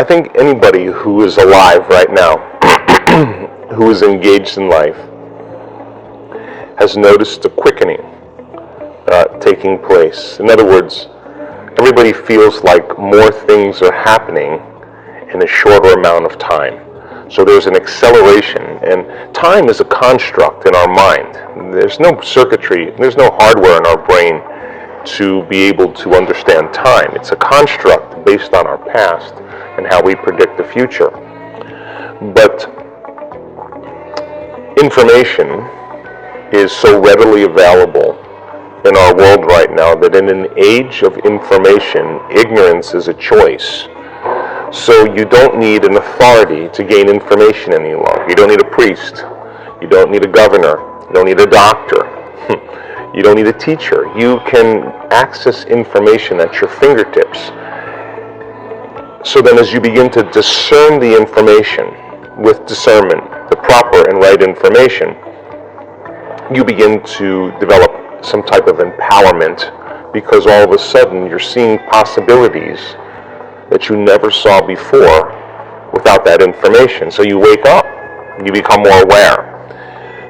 I think anybody who is alive right now, who is engaged in life, has noticed a quickening taking place. In other words, everybody feels like more things are happening in a shorter amount of time. So there's an acceleration, and time is a construct in our mind. There's no circuitry, there's no hardware in our brain to be able to understand time. It's a construct based on our past and how we predict the future. But information is so readily available in our world right now that in an age of information, ignorance is a choice. So you don't need an authority to gain information any longer. You don't need a priest. You don't need a governor. You don't need a doctor. You don't need a teacher. You can access information at your fingertips. So then as you begin to discern the information with discernment, the proper and right information, you begin to develop some type of empowerment, because all of a sudden you're seeing possibilities that you never saw before without that information. So you wake up, you become more aware.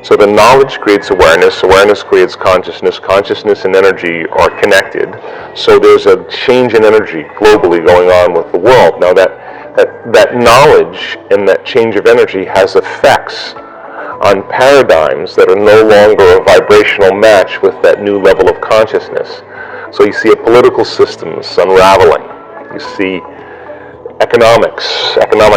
So the knowledge creates awareness, awareness creates consciousness, consciousness and energy are connected. So there's a change in energy globally going on with the world. Now that knowledge and that change of energy has effects on paradigms that are no longer a vibrational match with that new level of consciousness. So you see a political systems unraveling. You see economic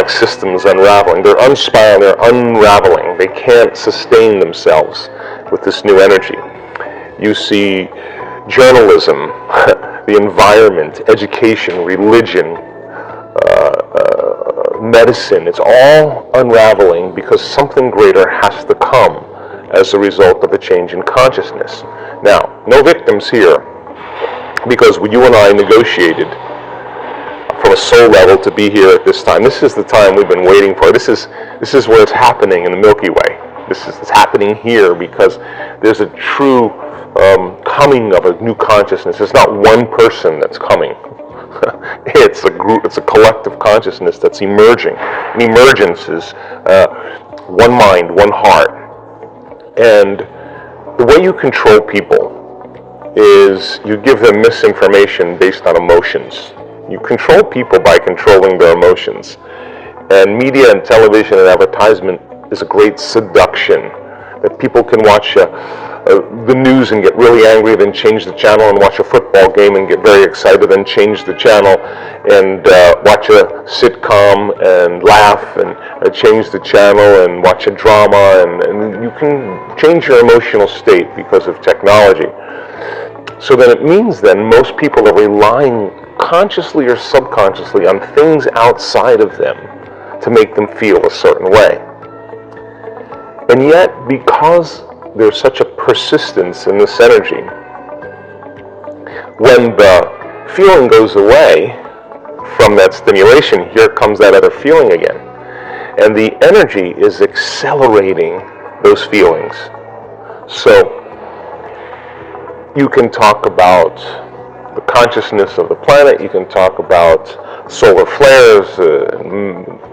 systems unraveling. They're unspiraling, they're unraveling. They can't sustain themselves with this new energy. You see journalism, the environment, education, religion, medicine. It's all unraveling because something greater has to come as a result of a change in consciousness. Now, no victims here, because when you and I negotiated from a soul level to be here at this time, this is the time we've been waiting for. This is where it's happening in the Milky Way. It's happening here because there's a true coming of a new consciousness. It's not one person that's coming. It's a group, it's a collective consciousness that's emerging. And emergence is one mind, one heart. And the way you control people is you give them misinformation based on emotions. You control people by controlling their emotions. And media and television and advertisement is a great seduction, that people can watch the news and get really angry, then change the channel and watch a football game and get very excited, then change the channel and watch a sitcom and laugh, and change the channel and watch a drama, and you can change your emotional state because of technology. So then it means then most people are relying consciously or subconsciously on things outside of them to make them feel a certain way. And yet, because there's such a persistence in this energy, when the feeling goes away from that stimulation, here comes that other feeling again. And the energy is accelerating those feelings. So you can talk about the consciousness of the planet, you can talk about solar flares,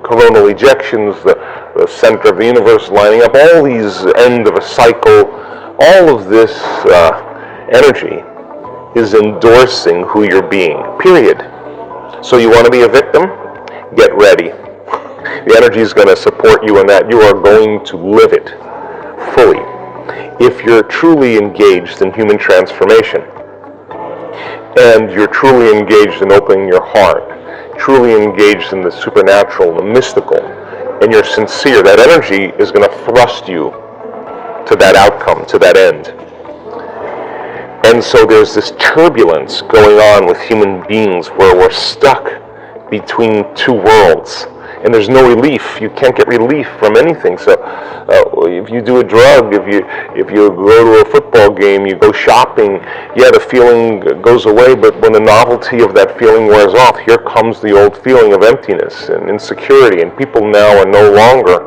coronal ejections, the center of the universe lining up, all these end of a cycle, all of this energy is endorsing who you're being, period. So you want to be a victim? Get ready. The energy is going to support you in that. You are going to live it fully if you're truly engaged in human transformation. And you're truly engaged in opening your heart, truly engaged in the supernatural, the mystical, and you're sincere, that energy is going to thrust you to that outcome, to that end. And so there's this turbulence going on with human beings where we're stuck between two worlds. And there's no relief. You can't get relief from anything. So if you do a drug, if you go to a football game, you go shopping, yeah, the feeling goes away, but when the novelty of that feeling wears off, here comes the old feeling of emptiness and insecurity. And people now are no longer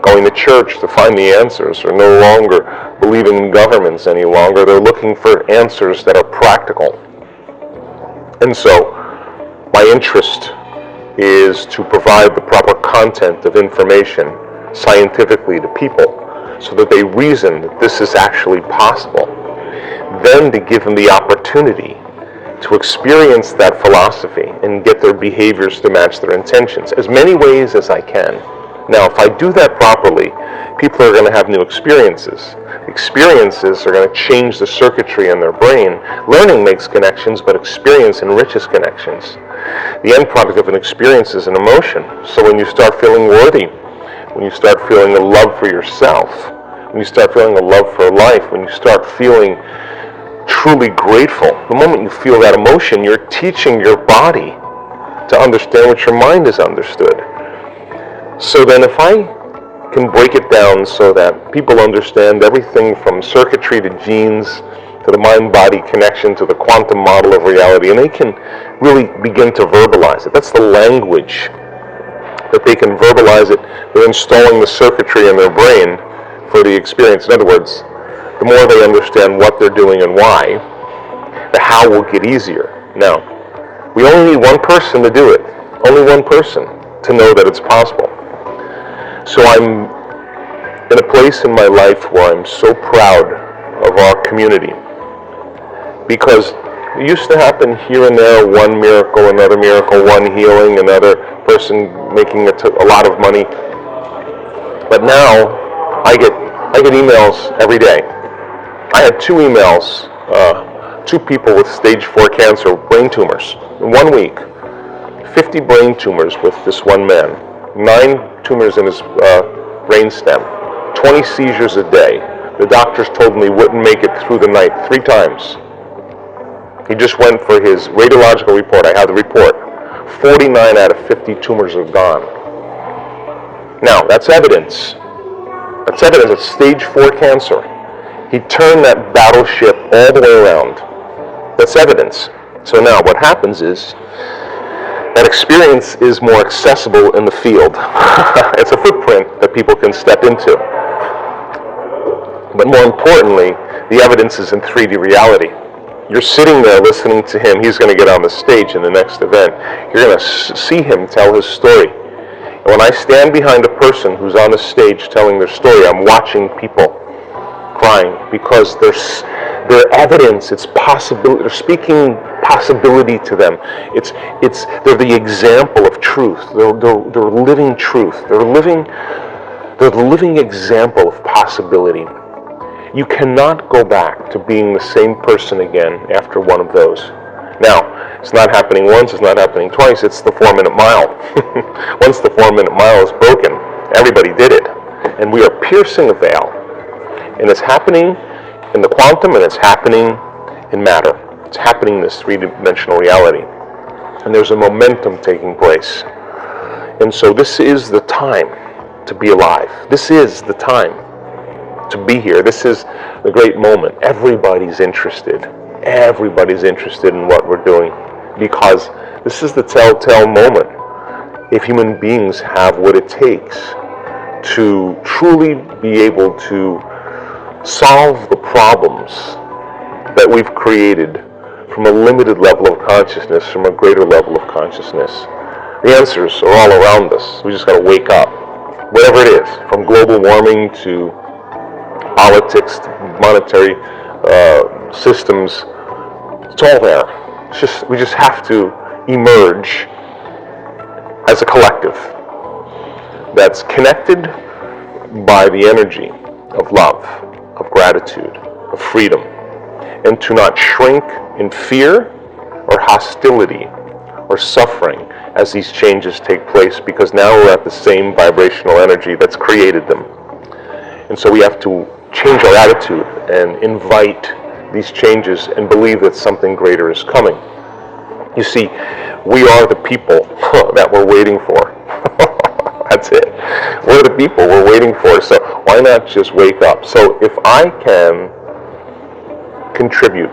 going to church to find the answers, or no longer believing in governments any longer. They're looking for answers that are practical. And so my interest is to provide the proper content of information scientifically to people so that they reason that this is actually possible. Then to give them the opportunity to experience that philosophy and get their behaviors to match their intentions, as many ways as I can. Now, if I do that properly, people are going to have new experiences. Experiences are going to change the circuitry in their brain. Learning makes connections, but experience enriches connections. The end product of an experience is an emotion. So when you start feeling worthy, when you start feeling a love for yourself, when you start feeling a love for life, when you start feeling truly grateful, the moment you feel that emotion, you're teaching your body to understand what your mind has understood. So then if I can break it down so that people understand everything from circuitry to genes to the mind-body connection to the quantum model of reality, and they can really begin to verbalize it. That's the language that they can verbalize it. They're installing the circuitry in their brain for the experience. In other words, the more they understand what they're doing and why, the how will get easier. Now, we only need one person to do it. Only one person to know that it's possible. So I'm in a place in my life where I'm so proud of our community, because it used to happen here and there, one miracle, another miracle, one healing, another person making a lot of money. But now I get emails every day. I had 2 emails, 2 people with stage 4 cancer, brain tumors, in 1 week. 50 brain tumors with this one man, 9 tumors in his brain stem, 20 seizures a day. The doctors told him he wouldn't make it through the night 3 times. He just went for his radiological report. I have the report. 49 out of 50 tumors are gone. Now, that's evidence. That's evidence of stage 4 cancer. He turned that battleship all the way around. That's evidence. So now what happens is that experience is more accessible in the field. It's a footprint that people can step into. But more importantly, the evidence is in 3D reality. You're sitting there listening to him. He's going to get on the stage in the next event. You're going to see him tell his story. And when I stand behind a person who's on the stage telling their story, I'm watching people crying because their evidence, it's possibility. They're speaking possibility to them. They're the example of truth. They're living truth. They're the living example of possibility. You cannot go back to being the same person again after one of those. Now, it's not happening once, it's not happening twice, it's the 4-minute mile. Once the 4-minute mile is broken, everybody did it. And we are piercing a veil. And it's happening in the quantum, and it's happening in matter. It's happening in this 3-dimensional reality. And there's a momentum taking place. And so this is the time to be alive. This is the time to be here. This is the great moment. Everybody's interested. Everybody's interested in what we're doing, because this is the telltale moment if human beings have what it takes to truly be able to solve the problems that we've created from a limited level of consciousness, from a greater level of consciousness. The answers are all around us. We just got to wake up. Whatever it is, from global warming to politics, monetary systems, it's all there. We just have to emerge as a collective that's connected by the energy of love, of gratitude, of freedom, and to not shrink in fear or hostility or suffering as these changes take place, because now we're at the same vibrational energy that's created them. And so we have to change our attitude and invite these changes and believe that something greater is coming. You see, we are the people that we're waiting for. That's it. We're the people we're waiting for, so why not just wake up? So if I can contribute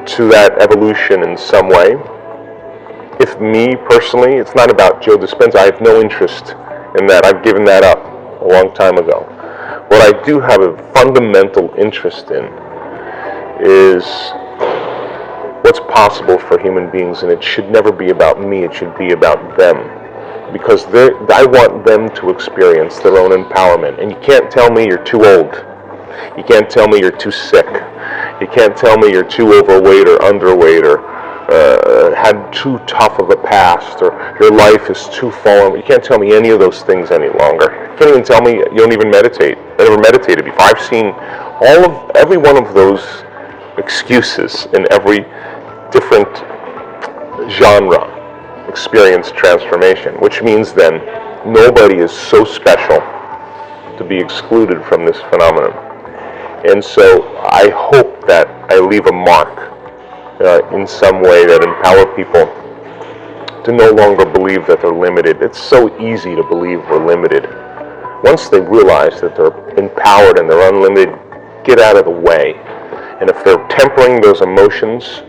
to that evolution in some way, if me personally, it's not about Joe Dispenza, I have no interest in that. I've given that up a long time ago. What I do have a fundamental interest in is what's possible for human beings, and it should never be about me, it should be about them. Because I want them to experience their own empowerment. And you can't tell me you're too old. You can't tell me you're too sick. You can't tell me you're too overweight or underweight or had too tough of a past or your life is too fallen. You can't tell me any of those things any longer. You can't even tell me you don't even meditate. I never meditated before. I've seen every one of those excuses in every different genre experience transformation, which means then nobody is so special to be excluded from this phenomenon. And so I hope that I leave a mark in some way that empower people to no longer believe that they're limited. It's so easy to believe we're limited. Once they realize that they're empowered and they're unlimited, get out of the way. And if they're tempering those emotions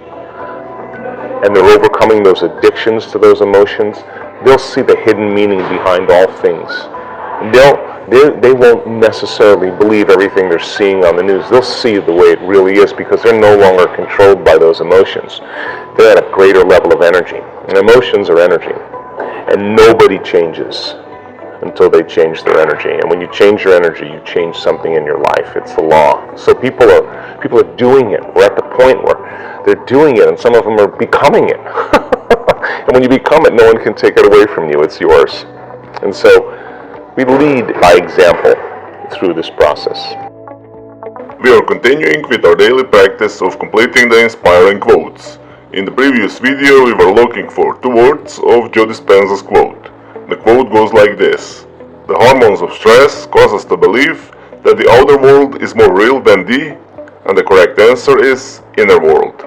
and they're overcoming those addictions to those emotions, they'll see the hidden meaning behind all things. They won't necessarily believe everything they're seeing on the news. They'll see the way it really is because they're no longer controlled by those emotions. They're at a greater level of energy. And emotions are energy. And nobody changes until they change their energy. And when you change your energy, you change something in your life. It's the law. So people are doing it. We're at the point where they're doing it, and some of them are becoming it. And when you become it, no one can take it away from you. It's yours. And so we lead by example through this process. We are continuing with our daily practice of completing the inspiring quotes. In the previous video, we were looking for two words of Joe Dispenza's quote. The quote goes like this: "The hormones of stress cause us to believe that the outer world is more real than and the correct answer is inner world."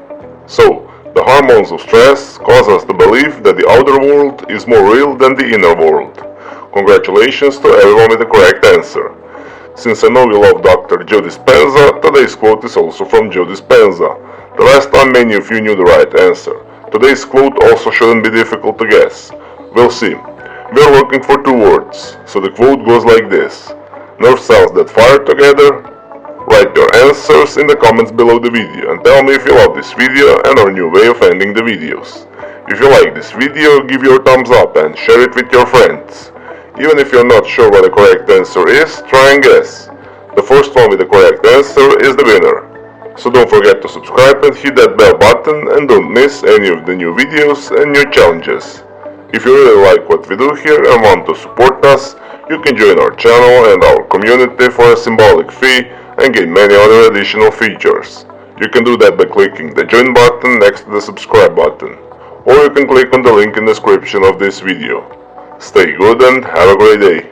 So, the hormones of stress cause us to believe that the outer world is more real than the inner world. Congratulations to everyone with the correct answer. Since I know you love Dr. Joe Dispenza, today's quote is also from Joe Dispenza. The last time many of you knew the right answer. Today's quote also shouldn't be difficult to guess. We'll see. We're looking for two words, so the quote goes like this: "Nerve cells that fire together." Write your answers in the comments below the video and tell me if you love this video and our new way of ending the videos. If you like this video, give your thumbs up and share it with your friends. Even if you're not sure what the correct answer is, try and guess. The first one with the correct answer is the winner. So don't forget to subscribe and hit that bell button and don't miss any of the new videos and new challenges. If you really like what we do here and want to support us, you can join our channel and our community for a symbolic fee and get many other additional features. You can do that by clicking the join button next to the subscribe button, or you can click on the link in the description of this video. Stay good and have a great day.